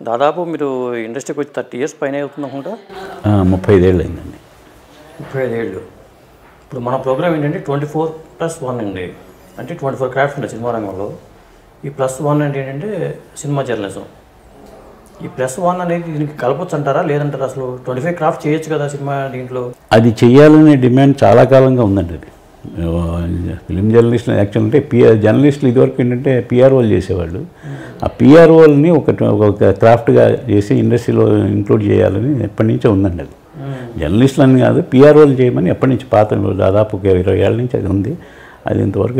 దాదాపు మీరు ఇండస్ట్రీకి వచ్చి 30 years పైన అవుతుంది అనుకుంటా. 35 ఏళ్ళు అయిందండి. 35 ఏళ్ళు. ఇప్పుడు మన ప్రోగ్రామ్ ఏంటంటే 24+1 అండి. అంటే 24 క్రాఫ్ట్స్ ఉన్నాయి సినిమా రంగంలో. ఈ +1 అంటే ఏంటంటే సినిమా జర్నలిజం. ఈ +1 అనేది దీనికి కలపొచ్చు అంటారా లేదంటారా? అసలు 25 క్రాఫ్ట్ చేయొచ్చు కదా సినిమా దీంట్లో? అది చేయాలనే డిమాండ్ చాలా కాలంగా ఉందండి. అది ఫిలిం జర్నలిస్టులు యాక్చువల్ అంటే జర్నలిస్టులు ఇదివరకు ఏంటంటే పిఆర్ఓలు చేసేవాళ్ళు. ఆ పిఆర్ఓల్ని ఒక క్రాఫ్ట్గా చేసి ఇండస్ట్రీలో ఇంక్లూడ్ చేయాలని ఎప్పటి నుంచో ఉందండి. అది జర్నలిస్టులు అని కాదు, పిఆర్ఓలు చేయమని ఎప్పటి నుంచి పాత దాదాపు 20 ఏళ్ళ నుంచి అది ఉంది. అది ఇంతవరకు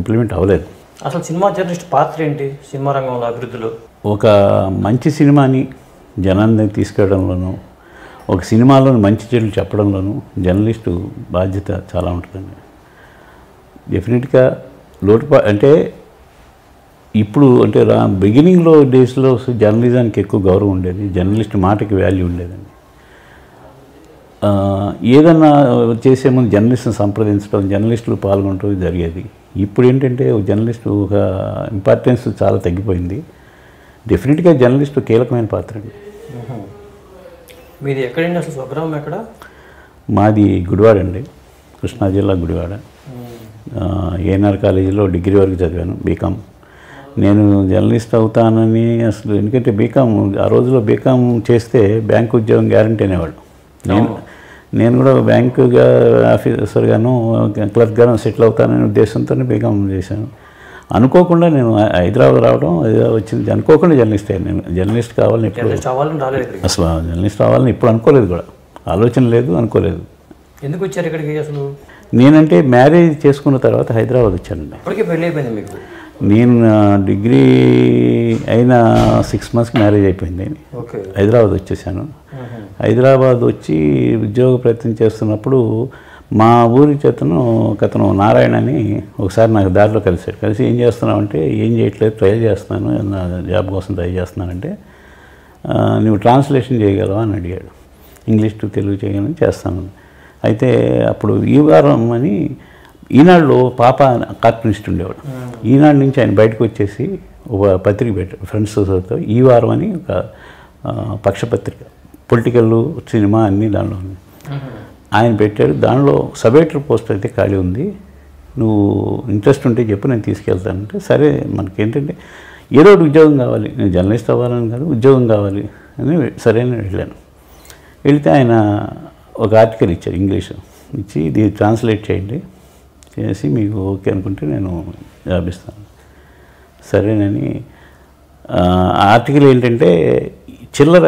ఇంప్లిమెంట్ అవ్వలేదు. అసలు సినిమా జర్నలిస్ట్ పాత్ర ఏంటి సినిమా రంగంలో అభివృద్ధిలో? ఒక మంచి సినిమాని జనాన్ని తీసుకెళ్లడంలోనూ, ఒక సినిమాలోని మంచి చెడులు చెప్పడంలోనూ జర్నలిస్టు బాధ్యత చాలా ఉంటుందండి. డెఫినెట్గా అంటే ఇప్పుడు అంటే బిగినింగ్లో డేస్లో జర్నలిజానికి ఎక్కువ గౌరవం ఉండేది, జర్నలిస్ట్ మాటకి వాల్యూ ఉండేదండి. ఏదన్నా చేసే ముందు జర్నలిస్ట్ని సంప్రదించడం, జర్నలిస్టులు పాల్గొనడం జరిగేది. ఇప్పుడు ఏంటంటే జర్నలిస్టు ఒక ఇంపార్టెన్స్ చాలా తగ్గిపోయింది. డెఫినెట్గా జర్నలిస్టు కీలకమైన పాత్ర అండి. మీది ఎక్కడండి అసలు స్వగ్రామం ఎక్కడ? మాది గుడివాడ అండి, కృష్ణా జిల్లా గుడివాడ. ఏఎన్ఆర్ కాలేజీలో డిగ్రీ వరకు చదివాను, బీకామ్. నేను జర్నలిస్ట్ అవుతానని అసలు ఎందుకంటే బీకామ్ ఆ రోజులో బీకామ్ చేస్తే బ్యాంకు ఉద్యోగం గ్యారంటీ అనేవాళ్ళు. నేను కూడా బ్యాంకుగా ఆఫీసర్గాను క్లర్క్గాను సెటిల్ అవుతాననే ఉద్దేశంతో బీకామ్ చేశాను. అనుకోకుండా నేను హైదరాబాద్ రావడం వచ్చింది, అనుకోకుండా జర్నలిస్ట్ అయ్యాను. నేను జర్నలిస్ట్ కావాలని ఎప్పుడు అసలు జర్నలిస్ట్ అవ్వాలని ఇప్పుడు అనుకోలేదు కూడా, ఆలోచన లేదు, అనుకోలేదు. ఎందుకు వచ్చారు ఇక్కడికి అసలు? నేనంటే మ్యారేజ్ చేసుకున్న తర్వాత హైదరాబాద్ వచ్చానండి. అప్పటికే పెళ్ళి అయిపోయింది మీకు? నేను డిగ్రీ అయిన 6 monthsకి మ్యారేజ్ అయిపోయింది. హైదరాబాద్ వచ్చేసాను. హైదరాబాద్ వచ్చి ఉద్యోగ ప్రయత్నం చేస్తున్నప్పుడు మా ఊరి చేతను ఒకతను నారాయణ అని ఒకసారి నాకు దారిలో కలిసాడు. కలిసి ఏం చేస్తున్నావు అంటే, ఏం చేయట్లేదు, ట్రై చేస్తున్నాను, నా జాబ్ కోసం ట్రై చేస్తున్నానంటే, నువ్వు ట్రాన్స్లేషన్ చేయగలవా అని అడిగాడు. ఇంగ్లీష్ టు తెలుగు చేయగలని చేస్తాను. అయితే అప్పుడు ఈ వారం అని ఈనాడులో పాప కార్టూనిస్ట్ ఉండేవాడు. ఈనాడు నుంచి ఆయన బయటకు వచ్చేసి ఒక పత్రిక పెట్టాడు ఫ్రెండ్స్తో, ఈ వారం అని ఒక పక్షపత్రిక, పొలిటికల్, సినిమా అన్నీ దానిలో ఉంది. ఆయన పెట్టాడు. దానిలో సబ్ ఎడిటర్ పోస్ట్ అయితే ఖాళీ ఉంది, నువ్వు ఇంట్రెస్ట్ ఉంటే చెప్పు, నేను తీసుకెళ్తానంటే, సరే మనకేంటంటే ఏదో ఒకటి ఉద్యోగం కావాలి, నేను జర్నలిస్ట్ అవ్వాలని కాదు, ఉద్యోగం కావాలి అని సరే అని వెళ్ళాను. వెళితే ఆయన ఒక ఆర్టికల్ ఇచ్చారు ఇంగ్లీషు, ఇచ్చి ఇది ట్రాన్స్లేట్ చేయండి, చేసి మీకు ఓకే అనుకుంటే నేను జాబ్ ఇస్తాను. సరేనని ఆర్టికల్ ఏంటంటే చిల్లర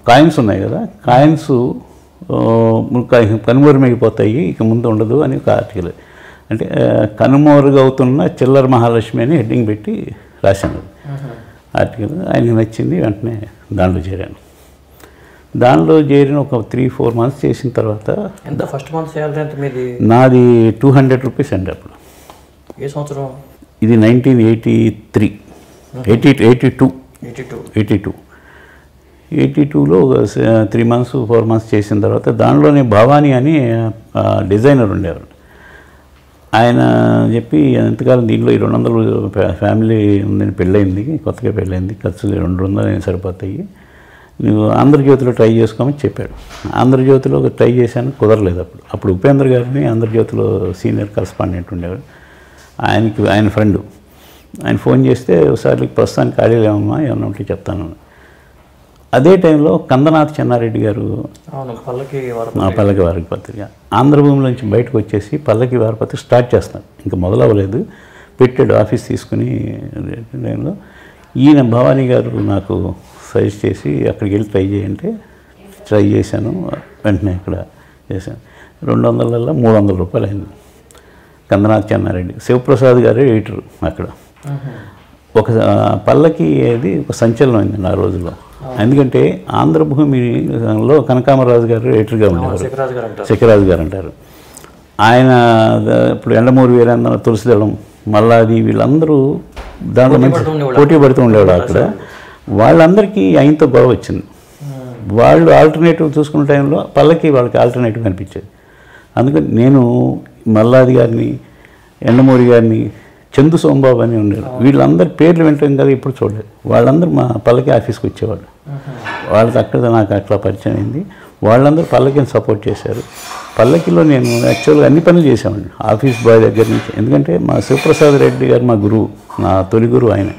కాయిన్స్ ఉన్నాయి కదా, కాయిన్స్ కనుమరుమైపోతాయి, ఇక ముందు ఉండదు అని ఒక ఆర్టికల్. అంటే కనుమరుగవుతున్న చిల్లర మహాలక్ష్మి అని హెడ్డింగ్ పెట్టి రాశాను ఆర్టికల్. ఆయనకి నచ్చింది, వెంటనే దాంట్లో చేరాను. దానిలో చేరిన ఒక 3-4 months చేసిన తర్వాత, ఎంత ఫస్ట్ మంత్ శాలరీ ఎంత మీది? నాది 200 rupees అండి అప్పుడు. ఏ సంవత్సరం ఇది? 1983, 82లో 3 months 4 months చేసిన తర్వాత, దానిలోనే భవానీ అని డిజైనర్ ఉండేవారు. ఆయన చెప్పి, ఎంతకాలం దీంట్లో 200 ఫ్యామిలీ ఉందని, పెళ్ళయింది, కొత్తగా పెళ్ళయింది, ఖర్చులు 200 సరిపోతాయి, నువ్వు ఆంధ్రజ్యోతిలో ట్రై చేసుకోమని చెప్పాడు. ఆంధ్రజ్యోతిలో ట్రై చేశాను, కుదరలేదు. అప్పుడు ఉపేంద్ర గారిని ఆంధ్రజ్యోతిలో సీనియర్ కరస్పాండెంట్ ఉండేవాడు. ఆయన ఫ్రెండు, ఆయన ఫోన్ చేస్తే, ఒకసారి ప్రస్తుతానికి ఖాళీ లేవమ్మా, ఏమన్నా ఉంటే చెప్తాను. అదే టైంలో కందనాథ్ చెన్నారెడ్డి గారు పల్లకి వారపత్రిక ఆంధ్రభూమిలోంచి బయటకు వచ్చేసి పల్లకి వారపత్రిక స్టార్ట్ చేస్తాను, ఇంకా మొదలవ్వలేదు, పెట్టాడు ఆఫీస్ తీసుకుని. టైంలో ఈయన భవానీ గారు నాకు సజెస్ట్ చేసి అక్కడికి వెళ్ళి ట్రై చేయంటే ట్రై చేశాను. వెంటనే ఇక్కడ చేశాను. 200లలో 300 రూపాయలు అయింది. కందనాథ్ చెన్నారెడ్డి, శివప్రసాద్ గారు ఎడిటర్ అక్కడ. ఒక పల్లకి అది ఒక సంచలనం అయింది ఆ రోజుల్లో. ఎందుకంటే ఆంధ్రభూమిలో కనకామరాజు గారు ఎడిటర్గా ఉండేవారు, శిఖరాజు గారు అంటారు. ఆయన ఇప్పుడు ఎండమూరి వీరేంద్ర, తులసిదళం, మల్లాది, వీళ్ళందరూ దాంట్లో మంచి పోటీ పడుతూ ఉండేవాడు అక్కడ. వాళ్ళందరికీ ఆయనతో గొడవ వచ్చింది. వాళ్ళు ఆల్టర్నేటివ్ చూసుకున్న టైంలో పల్లకి వాళ్ళకి ఆల్టర్నేటివ్ కనిపించేది. అందుకని నేను మల్లాది గారిని, ఎండమూరి గారిని, చందు సోమబాబు అని ఉండేవారు. వీళ్ళందరి పేర్లు వింటాం కదా, ఇప్పుడు చూడలేదు. వాళ్ళందరూ మా పల్లకి ఆఫీస్కి వచ్చేవాళ్ళు. వాళ్ళతో అక్కడ నాకు అట్లా పరిచయం అయింది. వాళ్ళందరూ పల్లకిని సపోర్ట్ చేశారు. పల్లకిలో నేను యాక్చువల్గా అన్ని పనులు చేసేవాడిని, ఆఫీస్ బాయ్ దగ్గర నుంచి. ఎందుకంటే మా శివప్రసాద్ రెడ్డి గారు మా గురువు, నా తొలి గురువు ఆయన.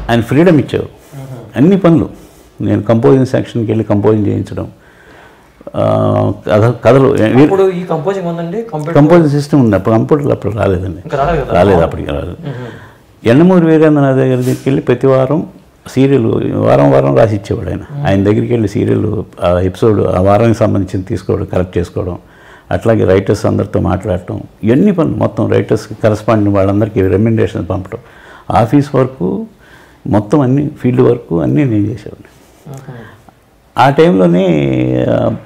ఆయన ఫ్రీడమ్ ఇచ్చారు అన్ని పనులు. నేను కంపోజింగ్ సెక్షన్కి వెళ్ళి కంపోజింగ్ చేయించడం, కథలు. ఇప్పుడు ఈ కంపోజింగ్ ఉందండి, కంపోజింగ్ సిస్టమ్ ఉంది. అప్పుడు కంప్యూటర్లు అప్పుడు రాలేదండి, రాలేదు, అప్పటికి రాలేదు. ఎండమూరి వీరేంద్రనాథ్ దగ్గరికి వెళ్ళి ప్రతి వారం సీరియల్ వారం రాసి ఇచ్చేవాడు ఆయన. ఆయన దగ్గరికి వెళ్ళి సీరియల్ ఎపిసోడ్ ఆ వారానికి సంబంధించి తీసుకోవడం, కరెక్ట్ చేసుకోవడం, అట్లాగే రైటర్స్ అందరితో మాట్లాడటం, ఇవన్నీ పనులు మొత్తం. రైటర్స్కి కరస్పాండింగ్ వాళ్ళందరికీ రెమ్యునరేషన్ పంపడం, ఆఫీస్ వర్క్ మొత్తం అన్ని, ఫీల్డ్ వర్క్ అన్నీ నేను చేసేవాడిని. ఆ టైంలోనే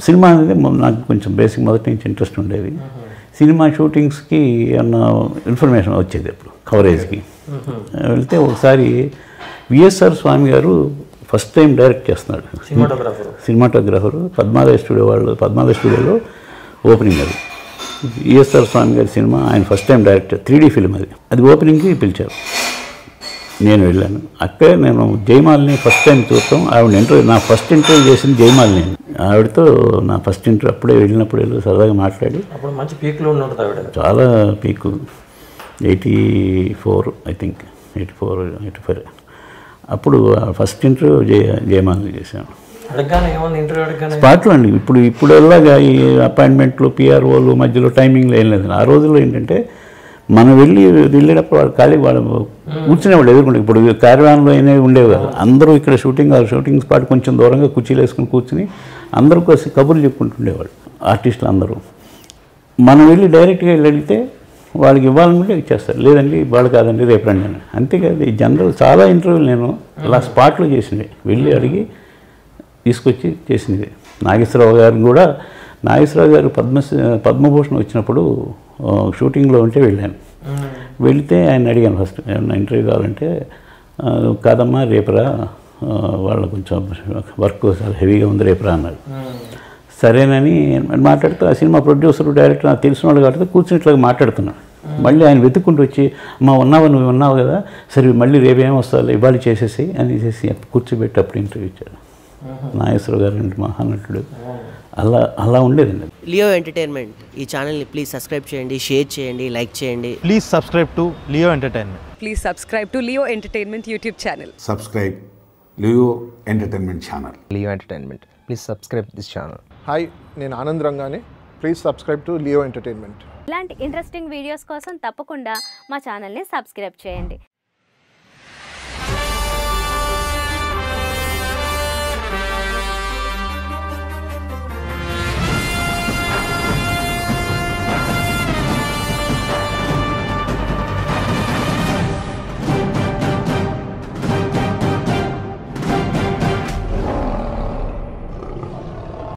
సినిమా అనేది నాకు కొంచెం బేసిక్ మొదటి నుంచి ఇంట్రెస్ట్ ఉండేది. సినిమా షూటింగ్స్కి ఏమన్నా ఇన్ఫర్మేషన్ వచ్చేది అప్పుడు కవరేజ్కి వెళ్తే. ఒకసారి విఎస్ఆర్ స్వామి గారు ఫస్ట్ టైం డైరెక్ట్ చేస్తున్నాడు, సినిమాటోగ్రాఫరు. పద్మాలయ స్టూడియోలో ఓపెనింగ్ అది. విఎస్ఆర్ స్వామి గారి సినిమా ఆయన first time director, 3D film అది ఓపెనింగ్కి పిలిచారు. నేను వెళ్ళాను. అక్కడే నేను జయమాలిని ఫస్ట్ టైం చూస్తాం. ఆవిడ నా ఫస్ట్ ఇంటర్వ్యూ చేసింది జయమాలిని. ఆవిడతో నా ఫస్ట్ ఇంటర్వ్యూ అప్పుడే వెళ్ళి సరదాగా మాట్లాడి, మంచి పీక్లో ఉంటుంది ఆవిడ, చాలా పీకు. 84 ఐ థింక్, 84 అప్పుడు ఫస్ట్ ఇంటర్వ్యూ జయమాలిని చేశాను. స్పాట్లో అండి. ఇప్పుడు ఎలాగా ఈ అపాయింట్మెంట్లు, పిఆర్ఓలు మధ్యలో టైమింగ్లో ఏం లేదు. ఆ రోజుల్లో ఏంటంటే మనం వెళ్ళేటప్పుడు వాళ్ళు ఖాళీ వాళ్ళు కూర్చునేవాళ్ళు ఎదుర్కొంటే. ఇప్పుడు క్యారవాన్లో అనేవి ఉండేవి కదా, అందరూ ఇక్కడ షూటింగ్ స్పాట్ కొంచెం దూరంగా కుర్చీలు వేసుకుని కూర్చుని అందరూ కలిసి కబుర్లు చెప్పుకుంటుండేవాళ్ళు ఆర్టిస్టులు అందరూ. మనం వెళ్ళి డైరెక్ట్గా అడిగితే వాళ్ళకి ఇవ్వాలనుకుంటే ఇచ్చేస్తారు, లేదండి వాళ్ళు కాదండి రేపు రండి అని. అంతేకాదు ఈ జనరల్ చాలా ఇంటర్వ్యూలు నేను అలా స్పాట్లో చేసినవి, వెళ్ళి అడిగి తీసుకొచ్చి చేసినది. నాగేశ్వరరావు గారు పద్మభూషణ్ వచ్చినప్పుడు షూటింగ్లో ఉంటే వెళ్ళాను. వెళితే ఆయన అడిగాను ఫస్ట్, ఏమన్నా ఇంటర్వ్యూ కావాలంటే, కాదమ్మా రేపురా, వాళ్ళు కొంచెం వర్క్ చాలా హెవీగా ఉంది రేపురా అన్నాడు. సరేనని మాట్లాడుతూ ఆ సినిమా ప్రొడ్యూసర్, డైరెక్టర్ నాకు తెలిసిన వాళ్ళు కాబట్టి కూర్చుని ఇట్లా మాట్లాడుతున్నాను. మళ్ళీ ఆయన వెతుక్కుంటూ వచ్చి, నువ్వు ఉన్నావు కదా, సరే మళ్ళీ రేపేం వస్తావు, ఇవాళ చేసేసి అనేసి కూర్చోబెట్టి అప్పుడు ఇంటర్వ్యూ ఇచ్చాడు. నాగేశ్వరరావు గారు అంటే మహానటుడు. అలా ఉండేదండి. లియో ఎంటర్టైన్మెంట్ ఈ ఛానల్ని ప్లీజ్ సబ్స్క్రైబ్ చేయండి, షేర్ చేయండి, లైక్ చేయండి. Please subscribe to Leo entertainment. Please subscribe to Leo Entertainment YouTube channel. Subscribe Leo Entertainment channel. Leo Entertainment. Please subscribe this channel. Hi, నేను ఆనంద్ రంగానే. Please subscribe to Leo entertainment. ఇలాంటి interesting videos కోసం తప్పకుండా మా ఛానల్ని subscribe చేయండి.